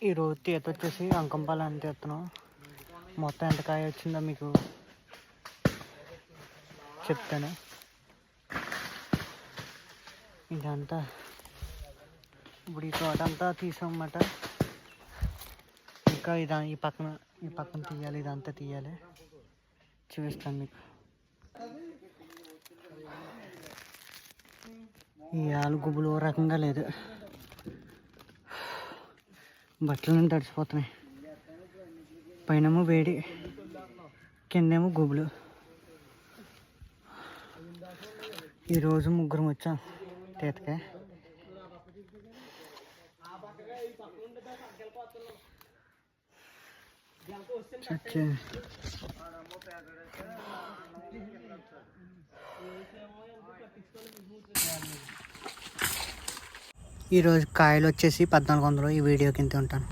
ఈరోజు తీత వచ్చేసి అంకంపాలు అని తీస్తున్నాం. మొత్తం ఎంత కాయ వచ్చిందో మీకు చెప్తాను. ఇదంతా ఇప్పుడు ఈ తోట అంతా తీసామన్నమాట. ఇంకా ఈ పక్కన తీయాలి, ఇదంతా తీయాలి. చూపిస్తాను మీకు. ఈ ఆలుగుబ్బులు ఓ రకంగా లేదు, బట్టలను తడిసిపోతున్నాయి. పైనేమో వేడి, కిందేమో గుబులు. ఈరోజు ముగ్గురం వచ్చాం తీతకే. ఈరోజు కాయలు వచ్చేసి 1400. ఈ వీడియో కింద ఉంటాను.